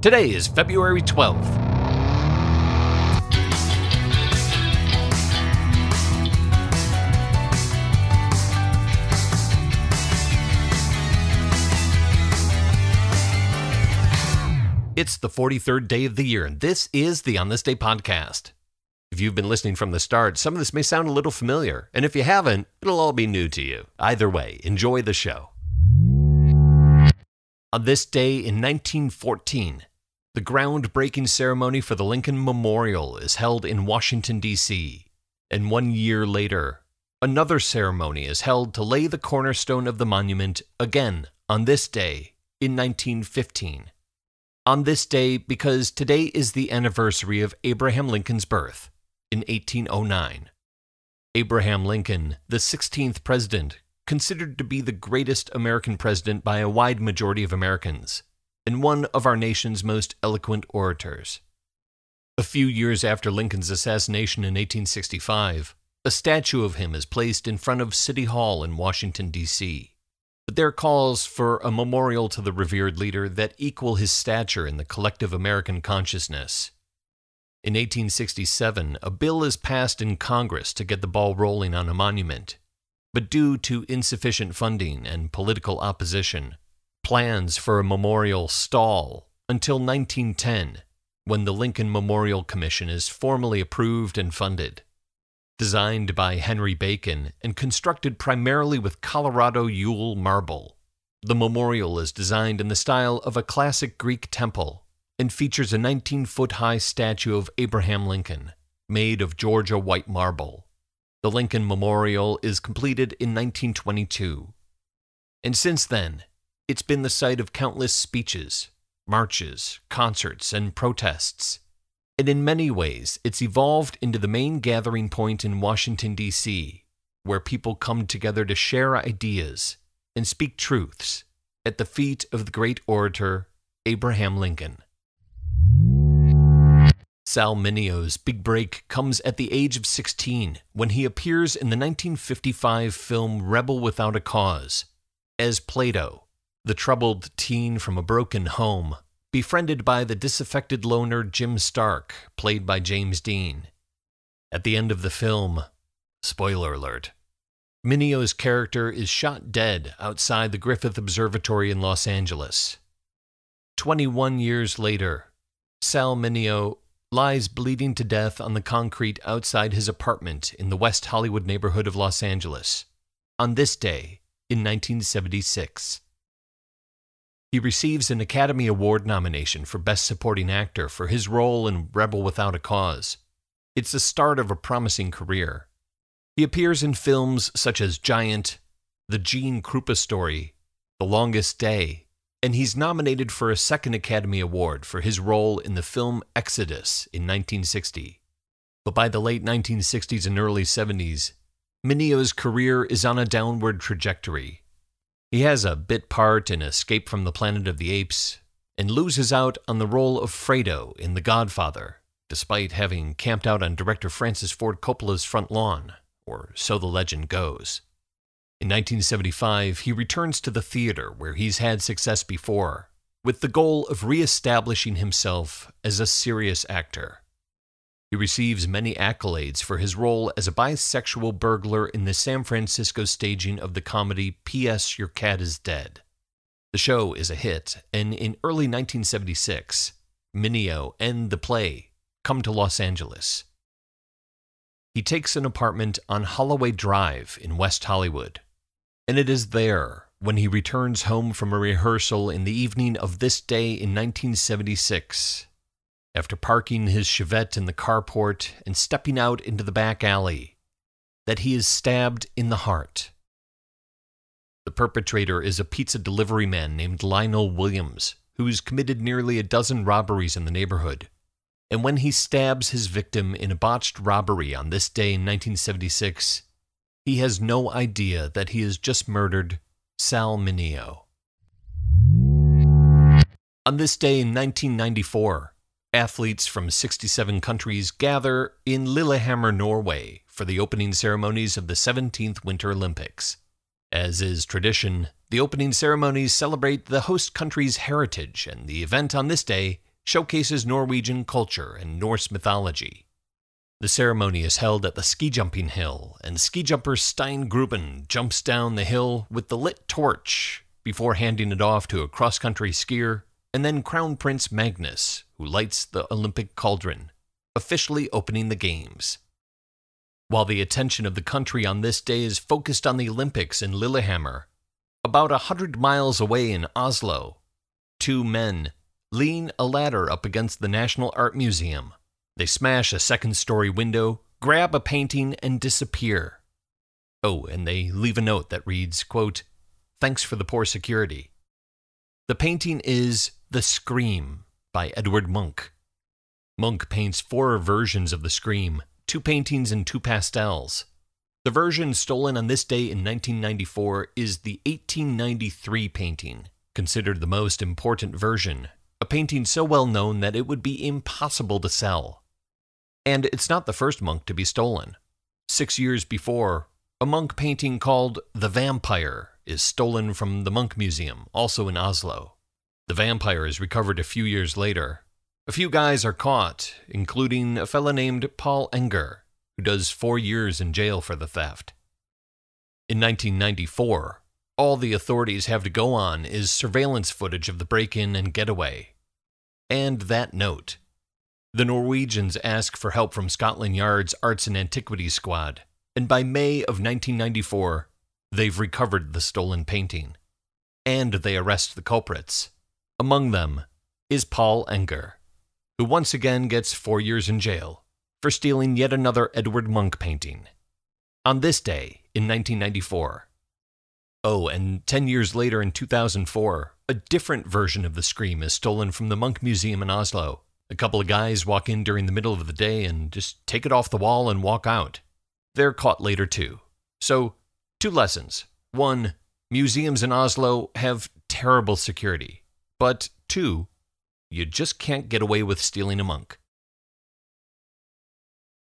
Today is February 12th. It's the 43rd day of the year, and this is the On This Day podcast. If you've been listening from the start, some of this may sound a little familiar, and if you haven't, it'll all be new to you. Either way, enjoy the show. On this day in 1914, the groundbreaking ceremony for the Lincoln Memorial is held in Washington, D.C., and 1 year later, another ceremony is held to lay the cornerstone of the monument again on this day in 1915. On this day because today is the anniversary of Abraham Lincoln's birth in 1809. Abraham Lincoln, the 16th president, considered to be the greatest American president by a wide majority of Americans, and one of our nation's most eloquent orators. A few years after Lincoln's assassination in 1865, a statue of him is placed in front of City Hall in Washington, D.C., but there are calls for a memorial to the revered leader that equal his stature in the collective American consciousness. In 1867, a bill is passed in Congress to get the ball rolling on a monument, but due to insufficient funding and political opposition, plans for a memorial stall until 1910, when the Lincoln Memorial Commission is formally approved and funded. Designed by Henry Bacon and constructed primarily with Colorado Yule marble, the memorial is designed in the style of a classic Greek temple and features a 19-foot-high statue of Abraham Lincoln, made of Georgia white marble. The Lincoln Memorial is completed in 1922. And since then, it's been the site of countless speeches, marches, concerts, and protests. And in many ways, it's evolved into the main gathering point in Washington, D.C., where people come together to share ideas and speak truths at the feet of the great orator, Abraham Lincoln. Sal Mineo's big break comes at the age of 16 when he appears in the 1955 film Rebel Without a Cause as Plato, the troubled teen from a broken home, befriended by the disaffected loner Jim Stark, played by James Dean. At the end of the film, spoiler alert, Mineo's character is shot dead outside the Griffith Observatory in Los Angeles. 21 years later, Sal Mineo lies bleeding to death on the concrete outside his apartment in the West Hollywood neighborhood of Los Angeles, on this day in 1976. He receives an Academy Award nomination for Best Supporting Actor for his role in Rebel Without a Cause. It's the start of a promising career. He appears in films such as Giant, The Gene Krupa Story, The Longest Day, and he's nominated for a second Academy Award for his role in the film Exodus in 1960. But by the late 1960s and early 70s, Mineo's career is on a downward trajectory. He has a bit part in Escape from the Planet of the Apes, and loses out on the role of Fredo in The Godfather, despite having camped out on director Francis Ford Coppola's front lawn, or so the legend goes. In 1975, he returns to the theater where he's had success before, with the goal of re-establishing himself as a serious actor. He receives many accolades for his role as a bisexual burglar in the San Francisco staging of the comedy P.S. Your Cat is Dead. The show is a hit, and in early 1976, Mineo and the play come to Los Angeles. He takes an apartment on Holloway Drive in West Hollywood, and it is there when he returns home from a rehearsal in the evening of this day in 1976. After parking his Chevette in the carport and stepping out into the back alley, that he is stabbed in the heart. The perpetrator is a pizza delivery man named Lionel Williams, who's committed nearly a dozen robberies in the neighborhood. And when he stabs his victim in a botched robbery on this day in 1976, he has no idea that he has just murdered Sal Mineo. On this day in 1994, athletes from 67 countries gather in Lillehammer, Norway, for the opening ceremonies of the 17th Winter Olympics. As is tradition, the opening ceremonies celebrate the host country's heritage, and the event on this day showcases Norwegian culture and Norse mythology. The ceremony is held at the ski jumping hill, and ski jumper Stein Gruben jumps down the hill with the lit torch before handing it off to a cross-country skier, and then Crown Prince Magnus, who lights the Olympic cauldron, officially opening the Games. While the attention of the country on this day is focused on the Olympics in Lillehammer, about 100 miles away in Oslo, two men lean a ladder up against the National Art Museum. They smash a second-story window, grab a painting, and disappear. Oh, and they leave a note that reads, quote, "Thanks for the poor security." The painting is The Scream by Edvard Munch. Munch paints 4 versions of the Scream, 2 paintings and 2 pastels. The version stolen on this day in 1994 is the 1893 painting, considered the most important version, a painting so well known that it would be impossible to sell. And it's not the first Munch to be stolen. 6 years before, a Munch painting called The Vampire is stolen from the Munch Museum, also in Oslo. The Vampire is recovered a few years later. A few guys are caught, including a fella named Paul Enger, who does 4 years in jail for the theft. In 1994, all the authorities have to go on is surveillance footage of the break-in and getaway. And that note. The Norwegians ask for help from Scotland Yard's Arts and Antiquities Squad, and by May of 1994, they've recovered the stolen painting. And they arrest the culprits. Among them is Paul Enger, who once again gets 4 years in jail for stealing yet another Edvard Munch painting. On this day, in 1994. Oh, and 10 years later in 2004, a different version of the Scream is stolen from the Munch Museum in Oslo. A couple of guys walk in during the middle of the day and just take it off the wall and walk out. They're caught later too. So, 2 lessons. 1, museums in Oslo have terrible security. But 2, you just can't get away with stealing a Munch.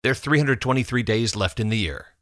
There are 323 days left in the year.